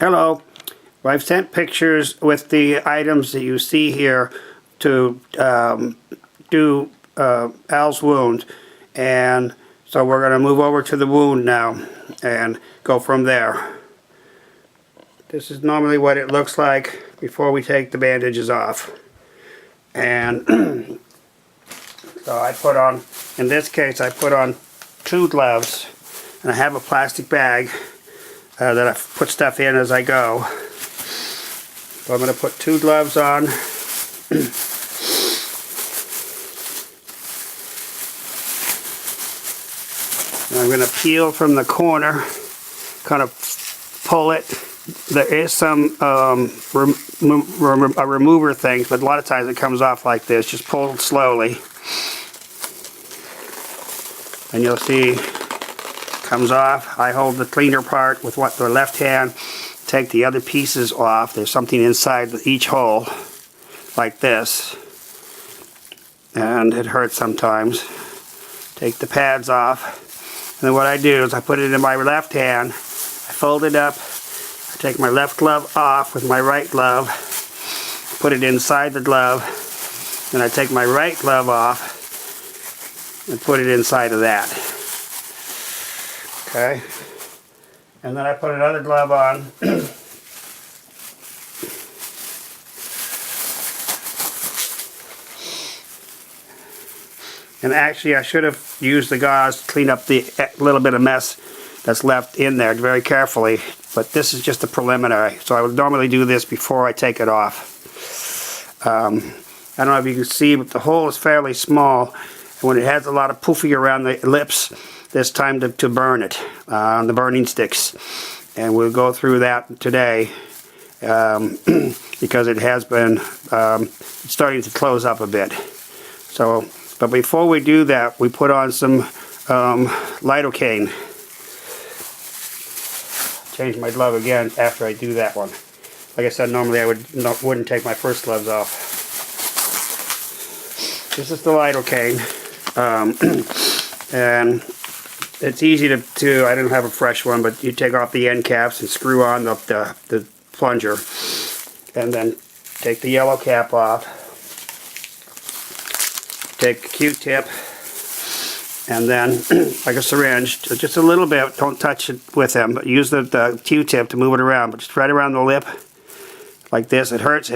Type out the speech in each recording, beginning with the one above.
Hello. Well, I've sent pictures with the items that you see here to do Al's wound, and so we're going to move over to the wound now and go from there. This is normally what it looks like before we take the bandages off. And so I put on, in this case, I put on 2 gloves, and I have a plastic bag that I put stuff in as I go. So I'm going to put 2 gloves on. And I'm going to peel from the corner, kind of pull it. There is some remover things, but a lot of times it comes off like this. Just pull it slowly. And you'll see it comes off. I hold the cleaner part with the left hand. Take the other pieces off. There's something inside each hole, like this. And it hurts sometimes. Take the pads off. And then what I do is I put it in my left hand. I fold it up. I take my left glove off with my right glove. Put it inside the glove. Then I take my right glove off and put it inside of that. Okay. And then I put another glove on. And actually I should have used the gauze to clean up the little bit of mess that's left in there very carefully. But this is just a preliminary. So I would normally do this before I take it off. I don't know if you can see, but the hole is fairly small. And when it has a lot of poofy around the lips, it's time to burn it on the burning sticks. And we'll go through that today because it has been starting to close up a bit. So, but before we do that, we put on some lidocaine. Change my glove again after I do that one. Like I said, normally I wouldn't take my first gloves off. This is the lidocaine. And it's easy to I don't have a fresh one, but you take off the end caps and screw on the plunger, and then take the yellow cap off, take a Q-tip, and then like a syringe, just a little bit, don't touch it with them, but use the Q-tip to move it around, but just right around the lip, like this. It hurts,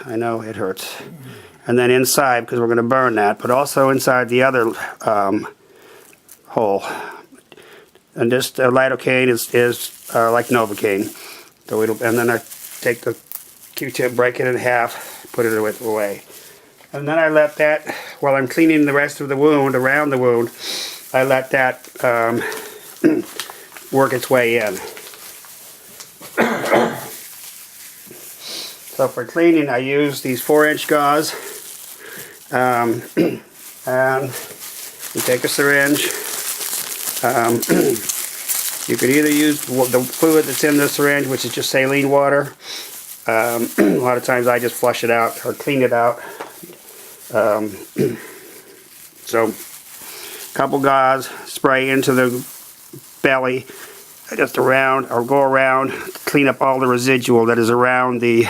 I know it hurts. And then inside, because we're going to burn that, but also inside the other hole. And this lidocaine is like Novocaine. So and then I take the Q-tip, break it in half, put it away. And then I let that, while I'm cleaning the rest of the wound, around the wound, I let that work its way in. So for cleaning, I use these 4-inch gauze. And you take a syringe. You could either use the fluid that's in the syringe, which is just saline water. A lot of times I just flush it out or clean it out. So, a couple gauze, spray into the belly, just around, or go around, to clean up all the residual that is around the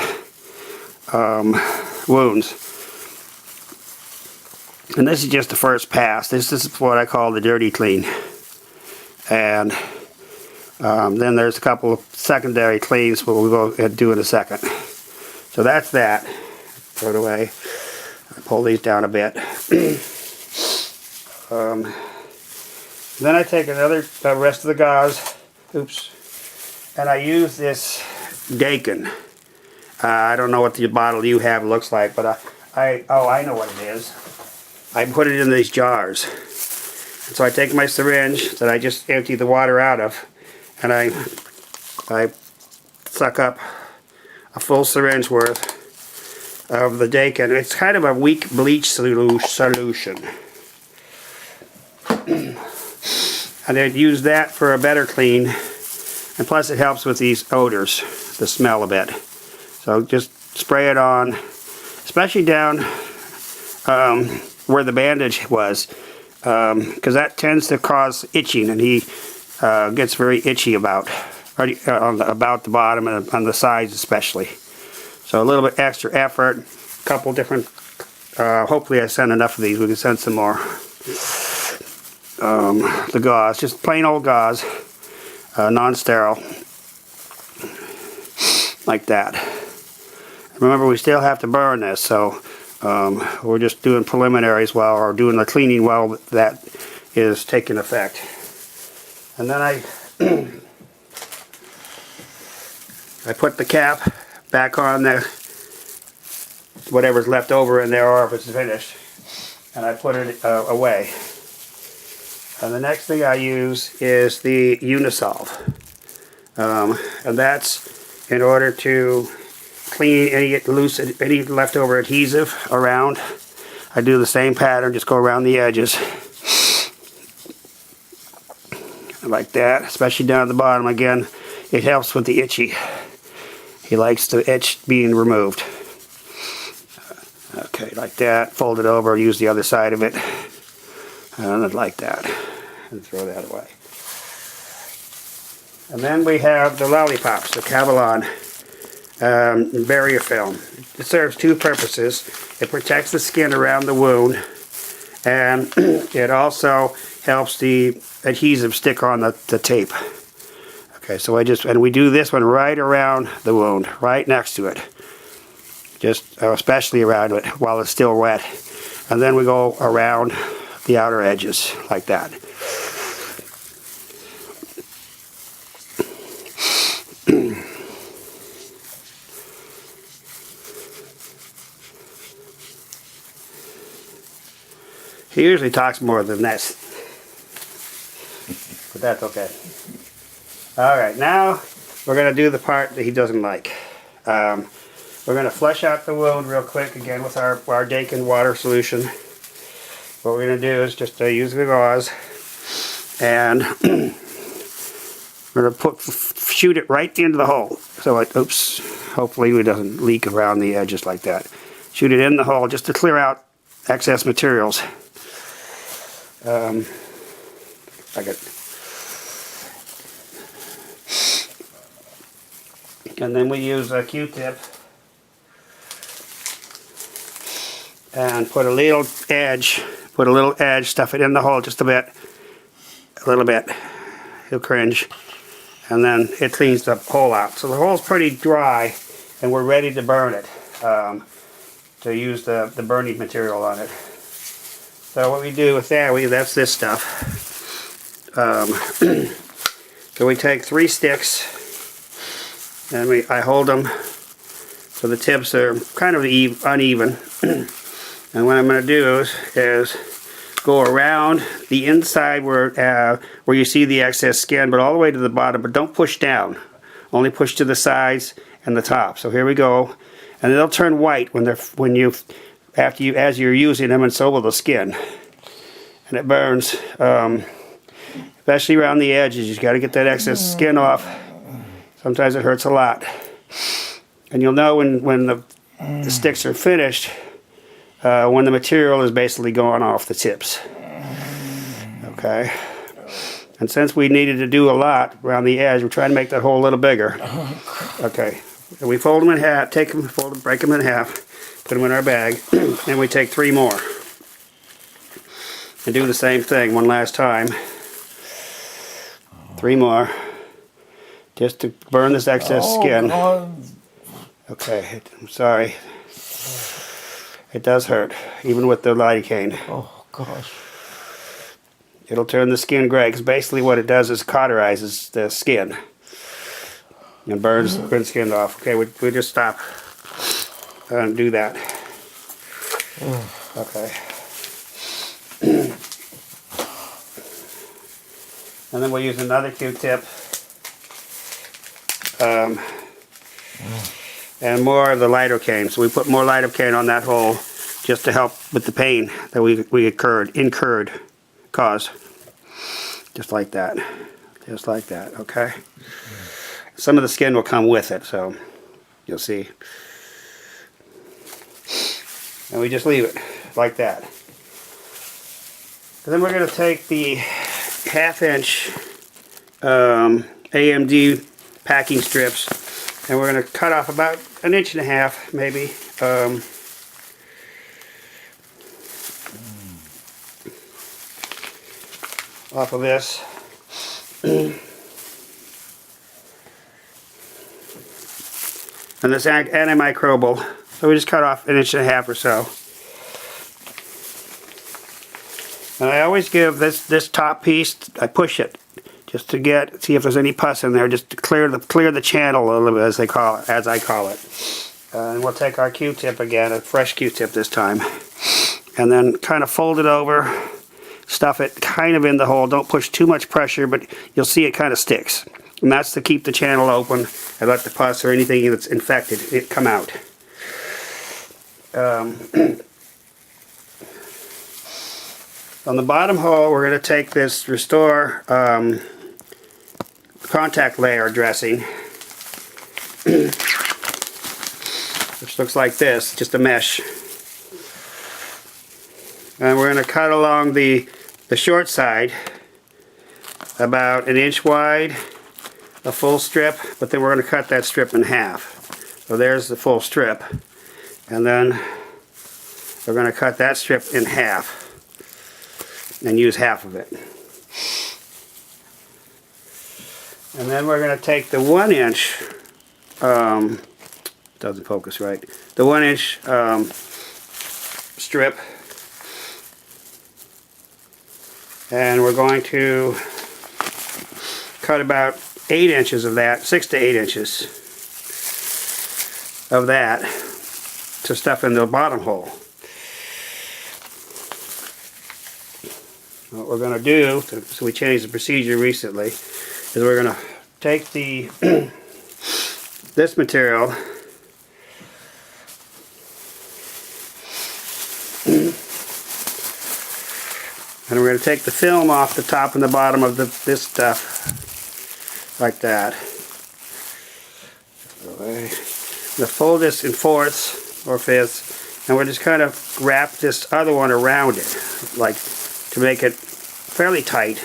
wounds. And this is just the first pass. This is what I call the dirty clean. And then there's a couple of secondary cleans we'll go ahead and do in a second. So that's that. Throw it away. I pull these down a bit. Then I take the rest of the gauze, and I use this Dakin. I don't know what the bottle you have looks like, but I know what it is. I put it in these jars. And so I take my syringe that I just emptied the water out of, and I suck up a full syringe worth of the Dakin. It's kind of a weak bleach solution. And I'd use that for a better clean, and plus it helps with these odors, the smell a bit. So just spray it on, especially down where the bandage was, because that tends to cause itching, and he gets very itchy about about the bottom and on the sides especially. So a little bit extra effort, a couple different, hopefully I send enough of these, we can send some more. The gauze, just plain old gauze, non-sterile, like that. Remember, we still have to burn this, so we're just doing preliminaries while, or doing the cleaning while that is taking effect. And then I put the cap back on there, whatever's left over in there, or if it's finished, and I put it away. And the next thing I use is the Unisolv, and that's in order to clean any leftover adhesive around. I do the same pattern, just go around the edges like that, especially down at the bottom. Again, it helps with the itchy. He likes the itch being removed. Okay, like that. Fold it over, use the other side of it, and like that, and throw that away. And then we have the lollipops, the Cavalon barrier film. It serves two purposes. It protects the skin around the wound, and it also helps the adhesive stick on the tape. Okay, so and we do this one right around the wound, right next to it. Just especially around it while it's still wet. And then we go around the outer edges like that. He usually talks more than this, but that's okay. Alright, now we're going to do the part that he doesn't like. We're going to flush out the wound real quick again with our Dakin water solution. What we're going to do is just use the gauze, and we're going to shoot it right into the hole. So oops, hopefully it doesn't leak around the edges like that. Shoot it in the hole just to clear out excess materials. And then we use a Q-tip and put a little edge, stuff it in the hole just a little bit. He'll cringe. And then it cleans the hole out. So the hole's pretty dry, and we're ready to burn it, to use the burning material on it. So what we do with that, that's this stuff. So we take 3 sticks, and I hold them so the tips are kind of uneven. And what I'm going to do is go around the inside where you see the excess skin, but all the way to the bottom. But don't push down. Only push to the sides and the top. So here we go, and they'll turn white as you're using them, and so will the skin. And it burns, especially around the edges. You've got to get that excess skin off. Sometimes it hurts a lot. And you'll know when the sticks are finished, when the material is basically going off the tips. Okay. And since we needed to do a lot around the edge, we're trying to make that hole a little bigger. Okay. And we fold them in half, break them in half, put them in our bag, and we take 3 more. And do the same thing one last time. 3 more. Just to burn this excess skin. God. Okay, I'm sorry. It does hurt, even with the lidocaine. Oh, gosh. It'll turn the skin gray, because basically what it does is cauterizes the skin. And burns the skin off. Okay, we just stop and do that. Okay. And then we'll use another Q-tip. And more of the lidocaine. So we put more lidocaine on that hole just to help with the pain that we caused. Just like that. Just like that, okay? Some of the skin will come with it, so you'll see. And we just leave it like that. And then we're going to take the 1/2 inch AMD packing strips. And we're going to cut off about 1.5 inches, maybe. Off of this. And this antimicrobial. So we just cut off 1.5 inches or so. And I always give this top piece, I push it just to see if there's any pus in there, just to clear the channel a little bit, as I call it. And we'll take our Q-tip again, a fresh Q-tip this time, and then kind of fold it over, stuff it kind of in the hole. Don't push too much pressure, but you'll see it kind of sticks. And that's to keep the channel open and let the pus or anything that's infected come out. On the bottom hole, we're going to take this Restore contact layer dressing, which looks like this, just a mesh. And we're going to cut along the short side, about 1 inch wide, a full strip, but then we're going to cut that strip in half. So there's the full strip. And then we're going to cut that strip in half and use half of it. And then we're going to take the 1 inch, doesn't focus right, the 1 inch strip, and we're going to cut about 8 inches of that, 6 to 8 inches of that to stuff in the bottom hole. What we're going to do, so we changed the procedure recently, is we're going to take the this material and we're going to take the film off the top and the bottom of this stuff, like that. We're going to fold this in fourths or fifths, and we'll just kind of wrap this other one around it, like to make it fairly tight.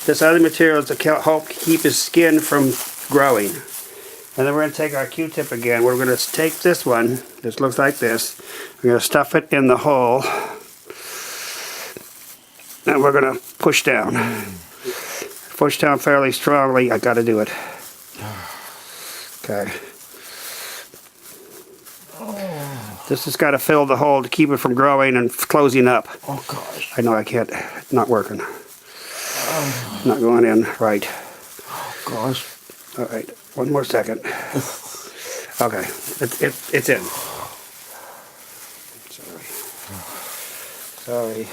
This other material is to help keep his skin from growing. And then we're going to take our Q-tip again. We're going to take this one, this looks like this, we're going to stuff it in the hole, and we're going to push down. Push down fairly strongly. I got to do it. Okay. This has got to fill the hole to keep it from growing and closing up. Oh gosh. I know I can't. It's not working. Not going in right. Oh gosh. All right. One more second. Okay. It's in. Sorry.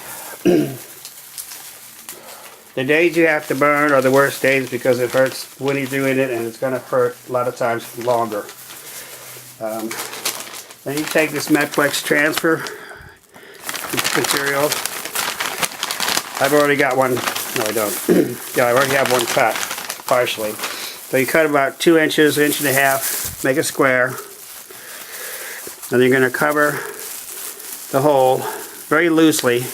The days you have to burn are the worst days because it hurts when you're doing it, and it's going to hurt a lot of times longer. Then you take this Metflex transfer material. I've already got one. No, I don't. Yeah, I already have one cut, partially. So you cut about 2 inches, 1.5 inches, make a square. And you're going to cover the hole very loosely.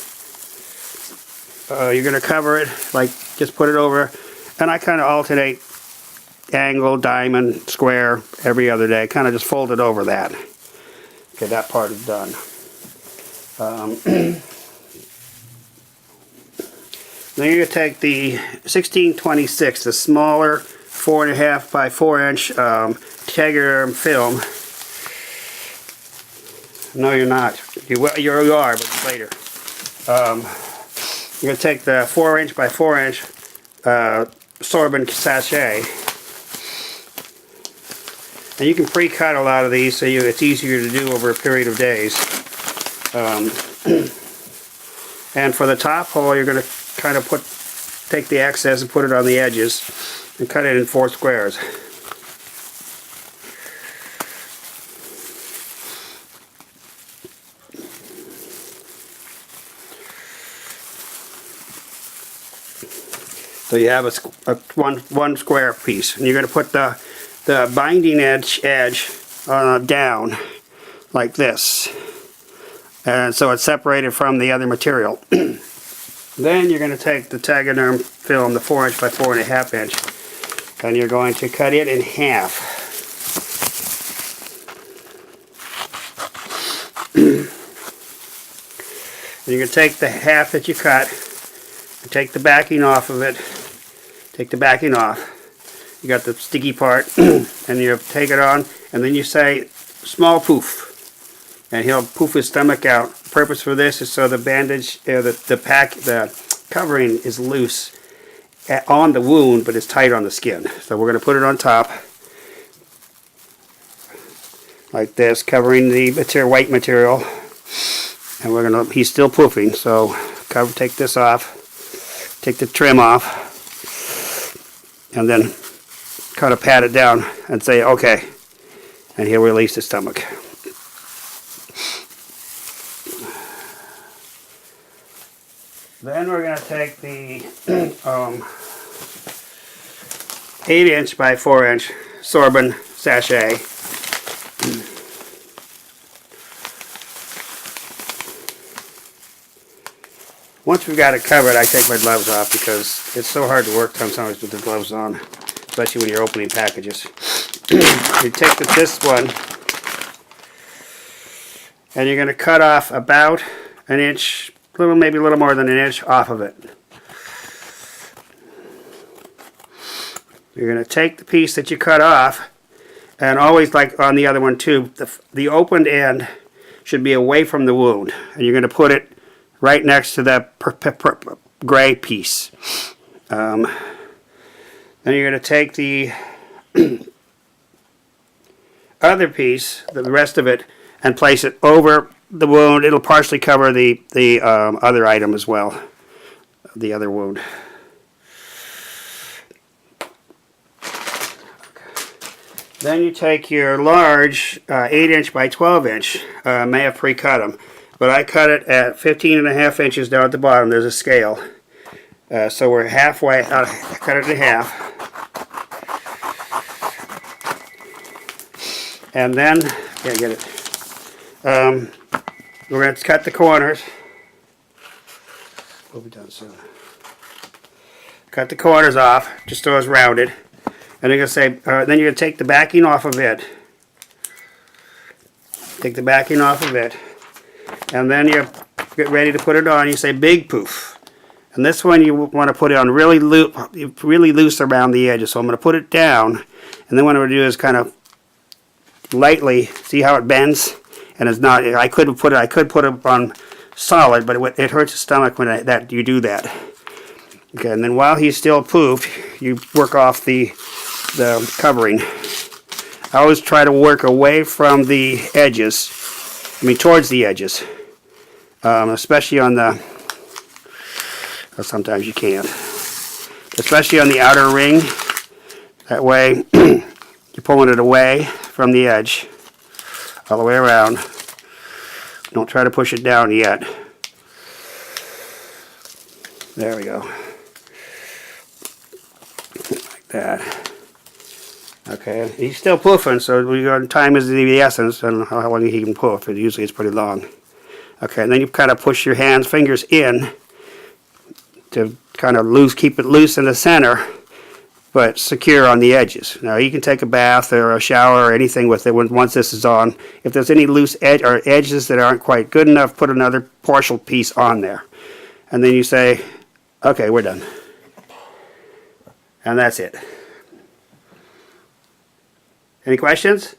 You're going to cover it, like just put it over. And I kind of alternate angle, diamond, square every other day. Kind of just fold it over that. Okay, that part is done. Then you're going to take the 1626, the smaller 4.5 by 4 inch Tegaderm film. No, you're not. You are, but later. You're going to take the 4 inch by 4 inch sorbent sachet. And you can pre-cut a lot of these so it's easier to do over a period of days. And for the top hole, you're going to kind of take the excess and put it on the edges and cut it in 4 squares. So you have one square piece, and you're going to put the binding edge down like this, and so it's separated from the other material. Then you're going to take the Tegaderm film, the 4 inch by 4.5 inch, And you're going to cut it in half. And you're going to take the half that you cut and take the backing off of it. Take the backing off. You got the sticky part, and you take it on, and then you say, small poof. And he'll poof his stomach out. The purpose for this is so the bandage, the covering is loose on the wound, but it's tight on the skin. So we're going to put it on top, like this, covering the white material. And we're going to, he's still poofing, so take this off, take the trim off, and then kind of pat it down and say, okay, and he'll release the stomach. Then we're going to take the 8" by 4" sorbent sachet. Once we've got it covered, I take my gloves off because it's so hard to work sometimes with the gloves on, especially when you're opening packages. You take this one, and you're going to cut off about an inch, maybe a little more than an inch off of it. You're going to take the piece that you cut off, and always, like on the other one too, the opened end should be away from the wound, and you're going to put it right next to that gray piece. Then you're going to take the other piece, the rest of it, and place it over the wound. It'll partially cover the other item as well, the other wound. Then you take your large 8" by 12". May have pre-cut them, but I cut it at 15.5 inches down at the bottom. There's a scale. So we're halfway, cut it in half. And then, get it. We're going to cut the corners. We'll be done soon. Cut the corners off, just so it's rounded. And you're going to say, then you're going to take the backing off of it. Take the backing off of it. And then you get ready to put it on. You say big poof. And this one you want to put it on really loose around the edges. So I'm going to put it down. And then what I'm going to do is kind of lightly, see how it bends? And it's not, I could put it on solid, but it hurts the stomach when you do that. Okay, and then while he's still poofed, you work off the covering. I always try to work away from the edges, towards the edges, especially on the, well, sometimes you can't, especially on the outer ring. That way you're pulling it away from the edge, all the way around. Don't try to push it down yet. There we go. Like that. Okay, he's still poofing, so time is the essence, and how long he can poof. Usually it's pretty long. Okay, and then you kind of push your fingers in to kind of keep it loose in the center, but secure on the edges. Now you can take a bath or a shower or anything with it once this is on. If there's any loose edges that aren't quite good enough, put another partial piece on there. And then you say, okay, we're done. And that's it. Any questions?